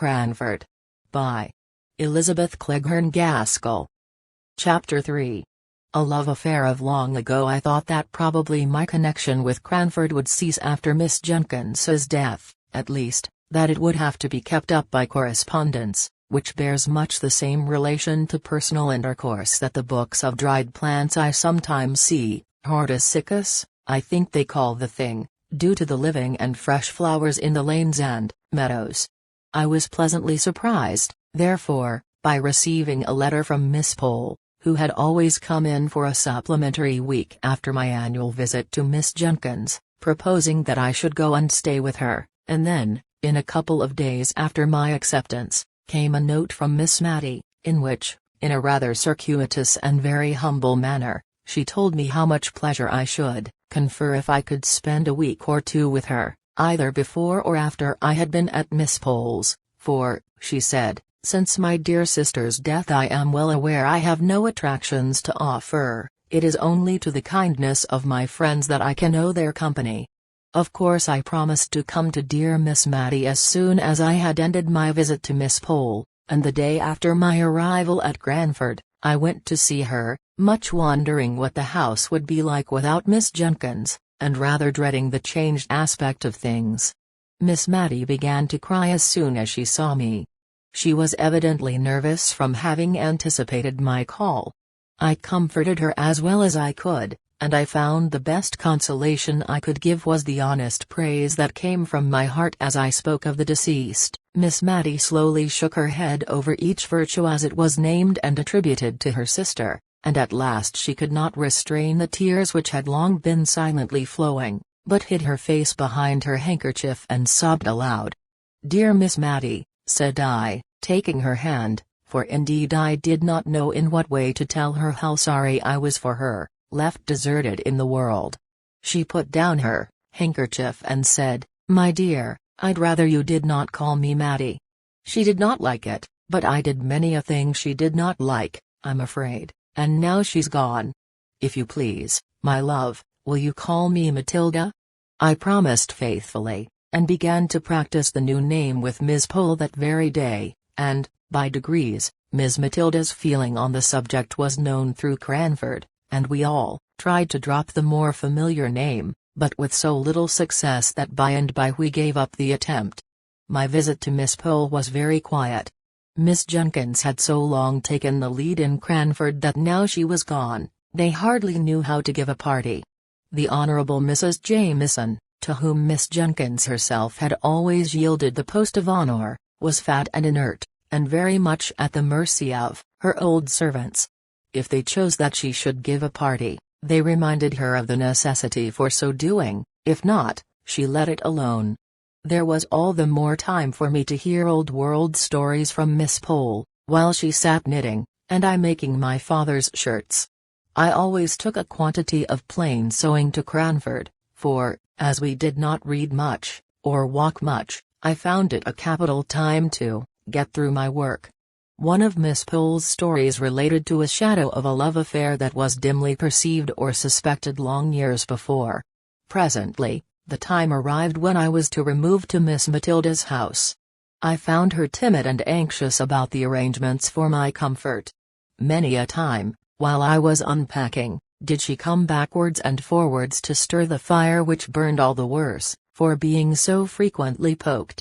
Cranford. By Elizabeth Gaskell. Chapter 3. A love affair of long ago. I thought that probably my connection with Cranford would cease after Miss Jenkins's death, at least, that it would have to be kept up by correspondence, which bears much the same relation to personal intercourse that the books of dried plants I sometimes see, hortusicus, I think they call the thing, due to the living and fresh flowers in the lanes and meadows. I was pleasantly surprised, therefore, by receiving a letter from Miss Pole, who had always come in for a supplementary week after my annual visit to Miss Jenkins, proposing that I should go and stay with her, and then, in a couple of days after my acceptance, came a note from Miss Matty, in which, in a rather circuitous and very humble manner, she told me how much pleasure I should confer if I could spend a week or two with her, either before or after I had been at Miss Pole's, for, she said, since my dear sister's death I am well aware I have no attractions to offer, it is only to the kindness of my friends that I can owe their company. Of course I promised to come to dear Miss Matty as soon as I had ended my visit to Miss Pole, and the day after my arrival at Cranford, I went to see her, much wondering what the house would be like without Miss Jenkins, and rather dreading the changed aspect of things. Miss Matty began to cry as soon as she saw me. She was evidently nervous from having anticipated my call. I comforted her as well as I could, and I found the best consolation I could give was the honest praise that came from my heart as I spoke of the deceased. Miss Matty slowly shook her head over each virtue as it was named and attributed to her sister, and at last she could not restrain the tears which had long been silently flowing, but hid her face behind her handkerchief and sobbed aloud. "Dear Miss Matty," said I, taking her hand, for indeed I did not know in what way to tell her how sorry I was for her, left deserted in the world. She put down her handkerchief and said, "My dear, I'd rather you did not call me Matty." She did not like it, but I did many a thing she did not like, I'm afraid, and now she's gone. If you please, my love, will you call me Matilda? I promised faithfully, and began to practice the new name with Miss Pole that very day, and, by degrees, Miss Matilda's feeling on the subject was known through Cranford, and we all tried to drop the more familiar name, but with so little success that by and by we gave up the attempt. My visit to Miss Pole was very quiet. Miss Jenkins had so long taken the lead in Cranford that now she was gone, they hardly knew how to give a party. The Honourable Mrs. Jamieson, to whom Miss Jenkins herself had always yielded the post of honour, was fat and inert, and very much at the mercy of her old servants. If they chose that she should give a party, they reminded her of the necessity for so doing, if not, she let it alone. There was all the more time for me to hear old-world stories from Miss Pole, while she sat knitting, and I making my father's shirts. I always took a quantity of plain sewing to Cranford, for, as we did not read much, or walk much, I found it a capital time to get through my work. One of Miss Pole's stories related to a shadow of a love affair that was dimly perceived or suspected long years before. Presently, the time arrived when I was to remove to Miss Matilda's house. I found her timid and anxious about the arrangements for my comfort. Many a time, while I was unpacking, did she come backwards and forwards to stir the fire which burned all the worse, for being so frequently poked.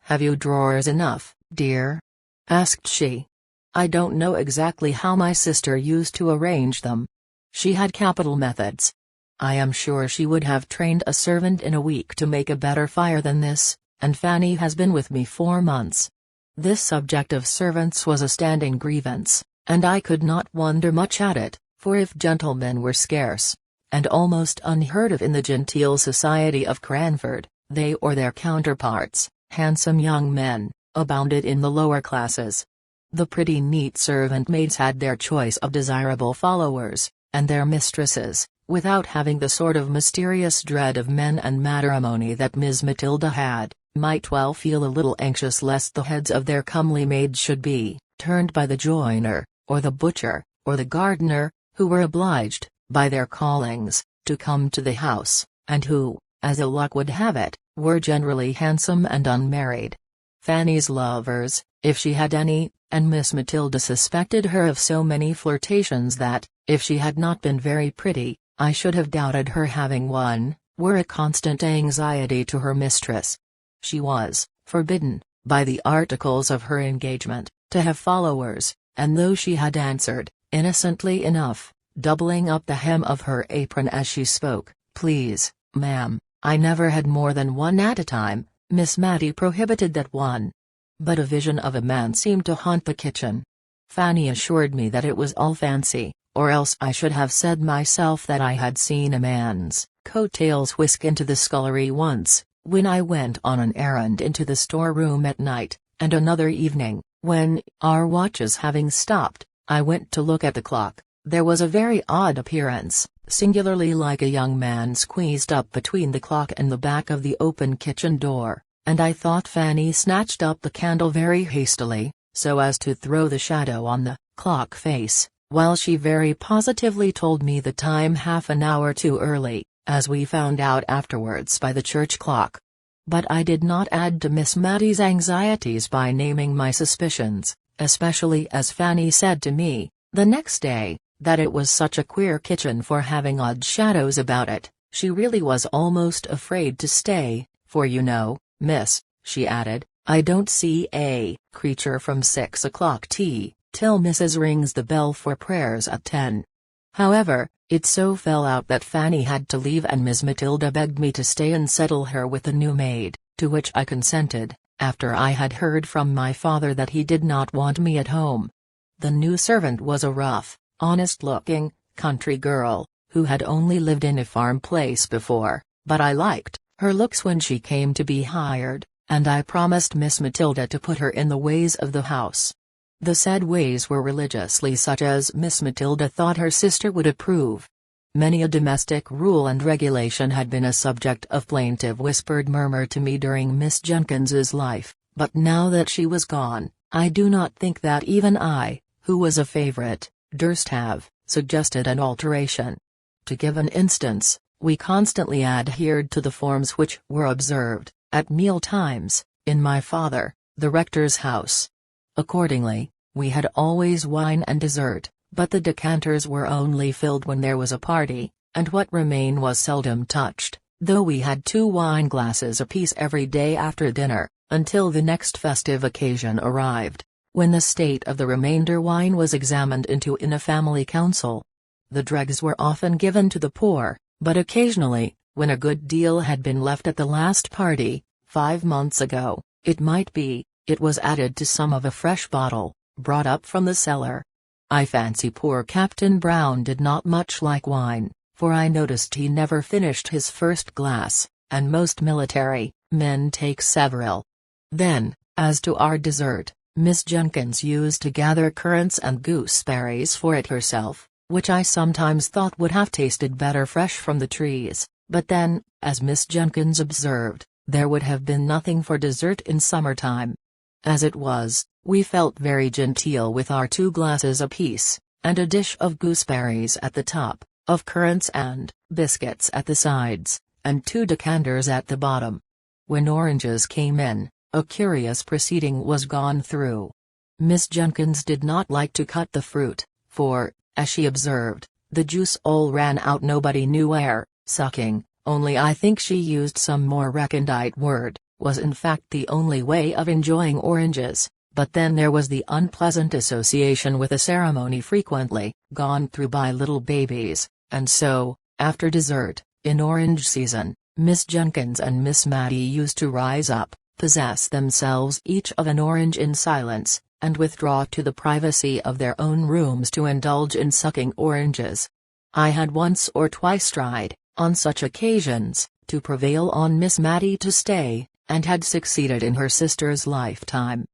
"Have you drawers enough, dear?" asked she. I don't know exactly how my sister used to arrange them. She had capital methods. I am sure she would have trained a servant in a week to make a better fire than this, and Fanny has been with me 4 months. This subject of servants was a standing grievance, and I could not wonder much at it, for if gentlemen were scarce, and almost unheard of in the genteel society of Cranford, they or their counterparts, handsome young men, abounded in the lower classes. The pretty neat servant maids had their choice of desirable followers, and their mistresses, without having the sort of mysterious dread of men and matrimony that Miss Matilda had, might well feel a little anxious lest the heads of their comely maids should be turned by the joiner, or the butcher, or the gardener, who were obliged, by their callings, to come to the house, and who, as ill luck would have it, were generally handsome and unmarried. Fanny's lovers, if she had any, and Miss Matilda suspected her of so many flirtations that, if she had not been very pretty, I should have doubted her having one, were a constant anxiety to her mistress. She was forbidden, by the articles of her engagement, to have followers, and though she had answered, innocently enough, doubling up the hem of her apron as she spoke, "Please, ma'am, I never had more than one at a time," Miss Matty prohibited that one. But a vision of a man seemed to haunt the kitchen. Fanny assured me that it was all fancy, or else I should have said myself that I had seen a man's coat-tails whisk into the scullery once, when I went on an errand into the storeroom at night, and another evening, when, our watches having stopped, I went to look at the clock. There was a very odd appearance, singularly like a young man squeezed up between the clock and the back of the open kitchen door, and I thought Fanny snatched up the candle very hastily, so as to throw the shadow on the clock face, while she very positively told me the time half an hour too early, as we found out afterwards by the church clock. But I did not add to Miss Matty's anxieties by naming my suspicions, especially as Fanny said to me, the next day, that it was such a queer kitchen for having odd shadows about it. She really was almost afraid to stay, for you know, miss, she added, I don't see a creature from 6 o'clock tea, till Mrs. rings the bell for prayers at 10. However, it so fell out that Fanny had to leave and Miss Matilda begged me to stay and settle her with the new maid, to which I consented, after I had heard from my father that he did not want me at home. The new servant was a rough, honest-looking, country girl, who had only lived in a farm place before, but I liked her looks when she came to be hired, and I promised Miss Matilda to put her in the ways of the house. The said ways were religiously such as Miss Matilda thought her sister would approve. Many a domestic rule and regulation had been a subject of plaintive whispered murmur to me during Miss Jenkins's life, but now that she was gone, I do not think that even I, who was a favourite, durst have suggested an alteration. To give an instance, we constantly adhered to the forms which were observed, at meal times, in my father, the rector's house. Accordingly, we had always wine and dessert, but the decanters were only filled when there was a party, and what remained was seldom touched, though we had 2 wine glasses apiece every day after dinner, until the next festive occasion arrived, when the state of the remainder wine was examined into in a family council. The dregs were often given to the poor, but occasionally, when a good deal had been left at the last party, 5 months ago, it might be, it was added to some of a fresh bottle, brought up from the cellar. I fancy poor Captain Brown did not much like wine, for I noticed he never finished his first glass, and most military men take several. Then, as to our dessert, Miss Jenkins used to gather currants and gooseberries for it herself, which I sometimes thought would have tasted better fresh from the trees, but then, as Miss Jenkins observed, there would have been nothing for dessert in summer-time. As it was, we felt very genteel with our 2 glasses apiece, and a dish of gooseberries at the top, of currants and biscuits at the sides, and 2 decanters at the bottom. When oranges came in, a curious proceeding was gone through. Miss Jenkins did not like to cut the fruit, for, as she observed, the juice all ran out nobody knew where. Sucking, only I think she used some more recondite word, was in fact the only way of enjoying oranges, but then there was the unpleasant association with a ceremony frequently gone through by little babies, and so, after dessert, in orange season, Miss Jenkins and Miss Matty used to rise up, possess themselves each of an orange in silence, and withdraw to the privacy of their own rooms to indulge in sucking oranges. I had once or twice tried, on such occasions, to prevail on Miss Matty to stay, and had succeeded in her sister's lifetime.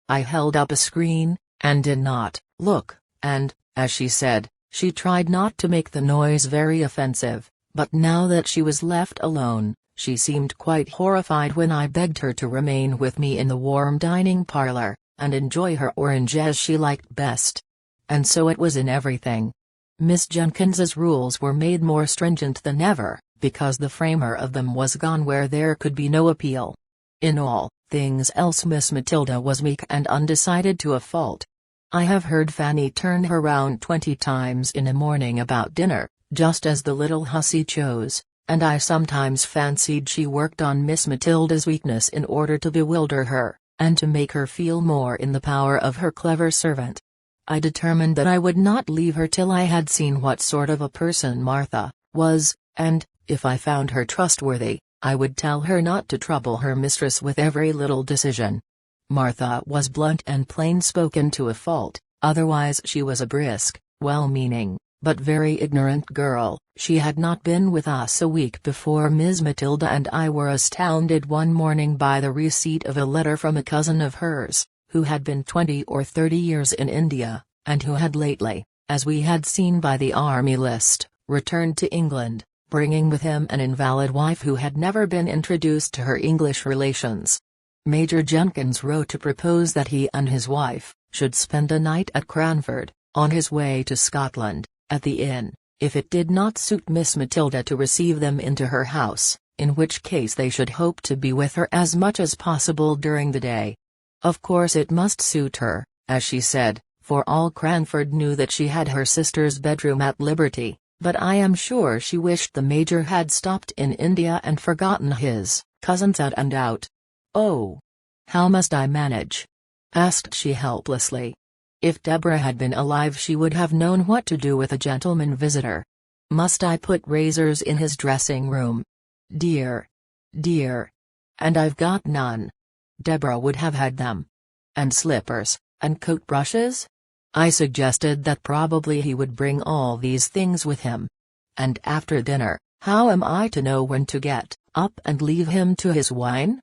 I held up a screen, and did not look, and, as she said, she tried not to make the noise very offensive, but now that she was left alone, she seemed quite horrified when I begged her to remain with me in the warm dining parlour, and enjoy her orange as she liked best. And so it was in everything. Miss Jenkins's rules were made more stringent than ever, because the framer of them was gone where there could be no appeal. In all, things else Miss Matilda was meek and undecided to a fault. I have heard Fanny turn her round 20 times in a morning about dinner, just as the little hussy chose, and I sometimes fancied she worked on Miss Matilda's weakness in order to bewilder her, and to make her feel more in the power of her clever servant. I determined that I would not leave her till I had seen what sort of a person Martha was, and, if I found her trustworthy, I would tell her not to trouble her mistress with every little decision. Martha was blunt and plain-spoken to a fault, otherwise she was a brisk, well-meaning, but very ignorant girl. She had not been with us a week before Miss Matilda and I were astounded one morning by the receipt of a letter from a cousin of hers, who had been 20 or 30 years in India, and who had lately, as we had seen by the army list, returned to England, bringing with him an invalid wife who had never been introduced to her English relations. Major Jenkins wrote to propose that he and his wife should spend a night at Cranford, on his way to Scotland, at the inn, if it did not suit Miss Matilda to receive them into her house, in which case they should hope to be with her as much as possible during the day. Of course it must suit her, as she said, for all Cranford knew that she had her sister's bedroom at liberty, but I am sure she wished the Major had stopped in India and forgotten his cousins out and out. "Oh! How must I manage?" asked she helplessly. If Deborah had been alive she would have known what to do with a gentleman visitor. "Must I put razors in his dressing room? Dear! Dear! And I've got none. Deborah would have had them. And slippers, and coat brushes?" I suggested that probably he would bring all these things with him. "And after dinner, how am I to know when to get up and leave him to his wine?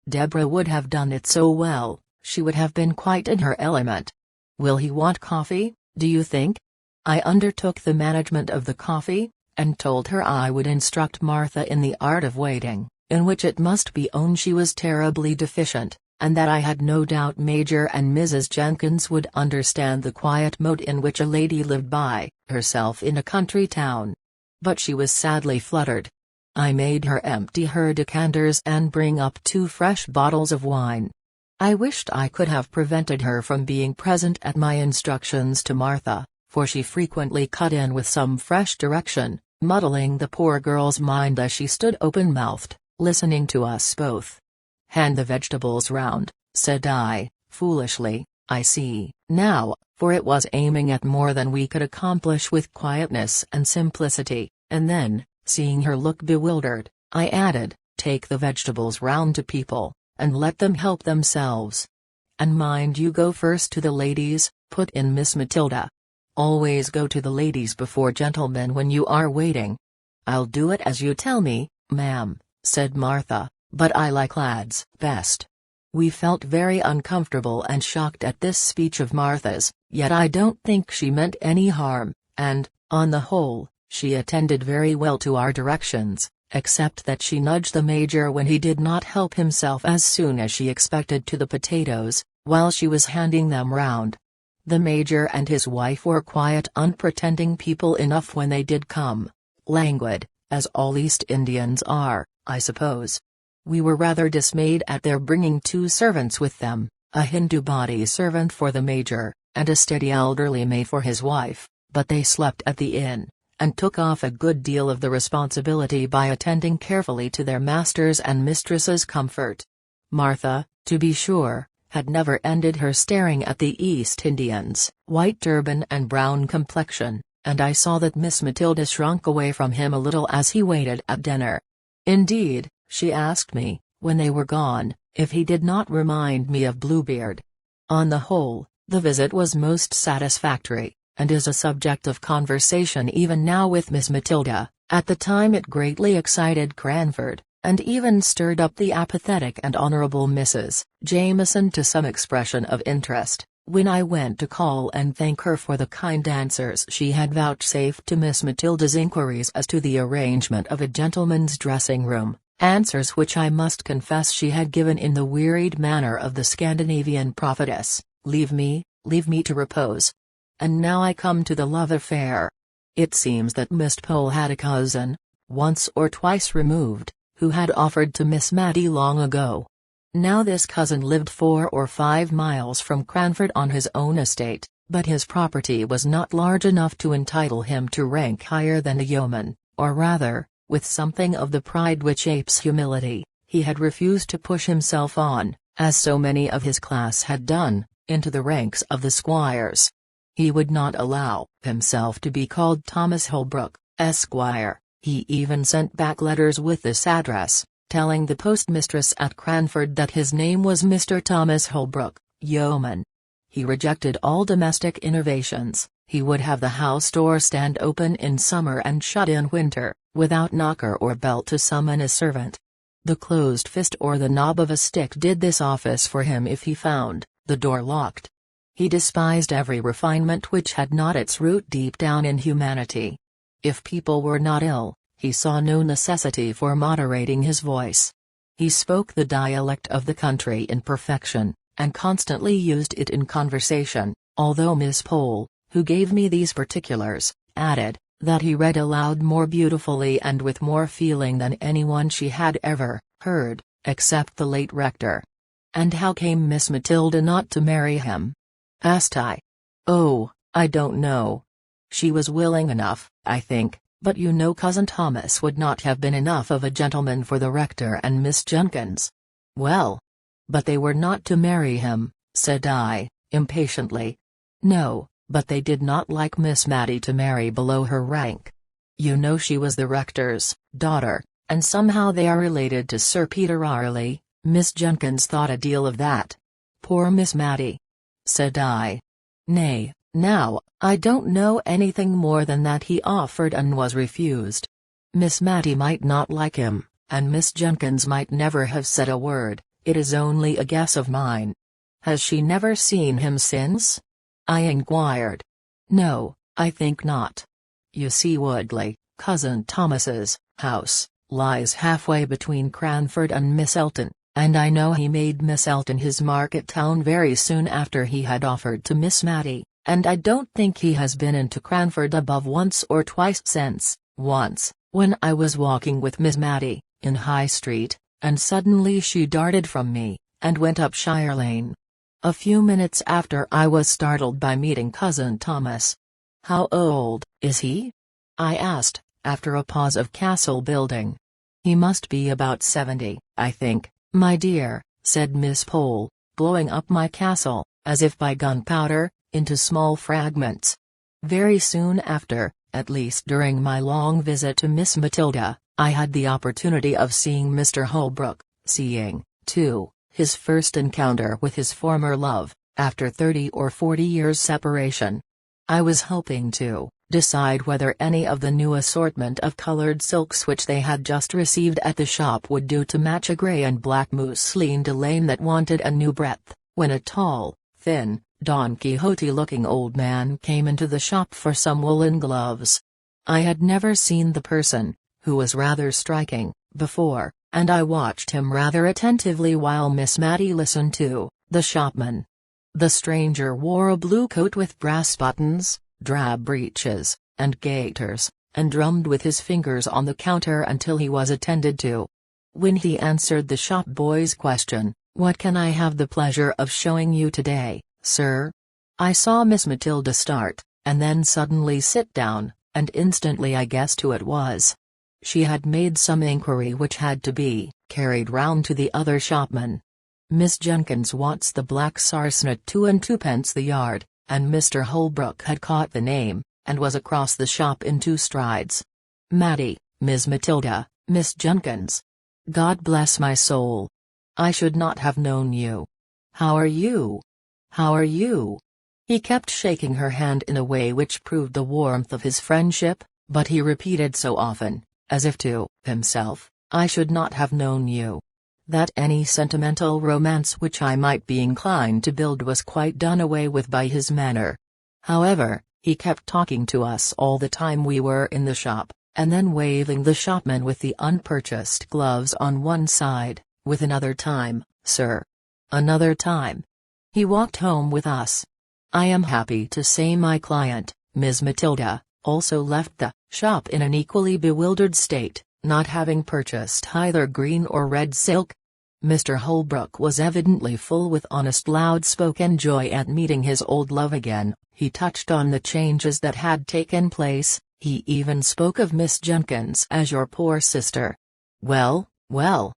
Deborah would have done it so well, she would have been quite in her element. Will he want coffee, do you think?" I undertook the management of the coffee, and told her I would instruct Martha in the art of waiting, in which it must be owned she was terribly deficient, and that I had no doubt Major and Mrs. Jenkins would understand the quiet mode in which a lady lived by herself in a country town. But she was sadly fluttered. I made her empty her decanters and bring up 2 fresh bottles of wine. I wished I could have prevented her from being present at my instructions to Martha, for she frequently cut in with some fresh direction, muddling the poor girl's mind as she stood open-mouthed, listening to us both. "Hand the vegetables round," said I, foolishly, I see, now, for it was aiming at more than we could accomplish with quietness and simplicity, and then, seeing her look bewildered, I added, "Take the vegetables round to people, and let them help themselves. And mind you go first to the ladies," put in Miss Matilda. "Always go to the ladies before gentlemen when you are waiting." "I'll do it as you tell me, ma'am," said Martha, "but I like lads best." We felt very uncomfortable and shocked at this speech of Martha's, yet I don't think she meant any harm, and, on the whole, she attended very well to our directions, except that she nudged the Major when he did not help himself as soon as she expected to the potatoes, while she was handing them round. The Major and his wife were quiet unpretending people enough when they did come, languid, as all East Indians are, I suppose. We were rather dismayed at their bringing 2 servants with them, a Hindu body servant for the Major, and a steady elderly maid for his wife, but they slept at the inn, and took off a good deal of the responsibility by attending carefully to their masters' and mistresses' comfort. Martha, to be sure, had never ended her staring at the East Indians, white turban and brown complexion, and I saw that Miss Matilda shrunk away from him a little as he waited at dinner. Indeed, she asked me, when they were gone, if he did not remind me of Bluebeard. On the whole, the visit was most satisfactory, and is a subject of conversation even now with Miss Matilda. At the time it greatly excited Cranford, and even stirred up the apathetic and Honourable Mrs. Jameson to some expression of interest, when I went to call and thank her for the kind answers she had vouchsafed to Miss Matilda's inquiries as to the arrangement of a gentleman's dressing room, answers which I must confess she had given in the wearied manner of the Scandinavian prophetess, leave me to repose. And now I come to the love affair. It seems that Miss Pole had a cousin, once or twice removed, who had offered to Miss Matty long ago. Now this cousin lived 4 or 5 miles from Cranford on his own estate, but his property was not large enough to entitle him to rank higher than a yeoman, or rather, with something of the pride which apes humility, he had refused to push himself on, as so many of his class had done, into the ranks of the squires. He would not allow himself to be called Thomas Holbrook, Esquire. He even sent back letters with this address, telling the postmistress at Cranford that his name was Mr. Thomas Holbrook, yeoman. He rejected all domestic innovations. He would have the house door stand open in summer and shut in winter, without knocker or bell to summon a servant. The closed fist or the knob of a stick did this office for him if he found the door locked. He despised every refinement which had not its root deep down in humanity. If people were not ill, he saw no necessity for moderating his voice. He spoke the dialect of the country in perfection, and constantly used it in conversation, although Miss Pole, who gave me these particulars, added, that he read aloud more beautifully and with more feeling than anyone she had ever heard, except the late rector. "And how came Miss Matilda not to marry him?" asked I. "Oh, I don't know. She was willing enough, I think, but you know cousin Thomas would not have been enough of a gentleman for the rector and Miss Jenkins." "Well, but they were not to marry him," said I, impatiently. "No, but they did not like Miss Matty to marry below her rank. You know she was the rector's daughter, and somehow they are related to Sir Peter Arley." Miss Jenkins thought a deal of that. "Poor Miss Matty," said I. "Nay, now, I don't know anything more than that he offered and was refused. Miss Matty might not like him, and Miss Jenkins might never have said a word. It is only a guess of mine." "Has she never seen him since?" I inquired. "No, I think not. You see Woodley, cousin Thomas's house, lies halfway between Cranford and Miss Elton, and I know he made Miss Elton his market town very soon after he had offered to Miss Matty, and I don't think he has been into Cranford above once or twice since. Once, when I was walking with Miss Matty, in High Street, and suddenly she darted from me, and went up Shire Lane. A few minutes after I was startled by meeting cousin Thomas." "How old is he?" I asked, after a pause of castle building. "He must be about 70, I think, my dear," said Miss Pole, blowing up my castle, as if by gunpowder, into small fragments. Very soon after, at least during my long visit to Miss Matilda, I had the opportunity of seeing Mr. Holbrook, seeing, too, his first encounter with his former love, after 30 or 40 years' separation. I was hoping to decide whether any of the new assortment of colored silks which they had just received at the shop would do to match a grey and black mousseline delaine that wanted a new breadth, when a tall, thin, Don Quixote-looking old man came into the shop for some woolen gloves. I had never seen the person, who was rather striking, before, and I watched him rather attentively while Miss Matty listened to the shopman. The stranger wore a blue coat with brass buttons, drab breeches, and gaiters, and drummed with his fingers on the counter until he was attended to. When he answered the shop boy's question, "What can I have the pleasure of showing you today, sir?" I saw Miss Matilda start, and then suddenly sit down, and instantly I guessed who it was. She had made some inquiry which had to be carried round to the other shopman. "Miss Jenkins wants the black sarcenet 2 and 2d the yard," and Mr. Holbrook had caught the name, and was across the shop in 2 strides. "Matty, Miss Matilda, Miss Jenkins. God bless my soul. I should not have known you. How are you? How are you?" He kept shaking her hand in a way which proved the warmth of his friendship, but he repeated so often, as if to himself, "I should not have known you," that any sentimental romance which I might be inclined to build was quite done away with by his manner. However, he kept talking to us all the time we were in the shop, and then waving the shopman with the unpurchased gloves on one side, with "Another time, sir. Another time." He walked home with us. I am happy to say my client, Miss Matilda, also left the shop in an equally bewildered state, not having purchased either green or red silk. Mr. Holbrook was evidently full with honest loud-spoken joy at meeting his old love again. He touched on the changes that had taken place, he even spoke of Miss Jenkins as your poor sister. Well, well.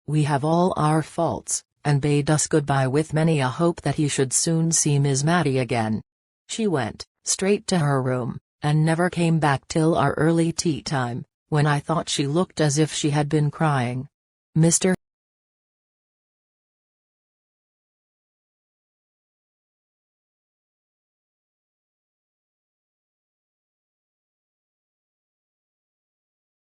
We have all our faults, and bade us goodbye with many a hope that he should soon see Miss Matty again. She went straight to her room, and never came back till our early tea time, when I thought she looked as if she had been crying. Mr.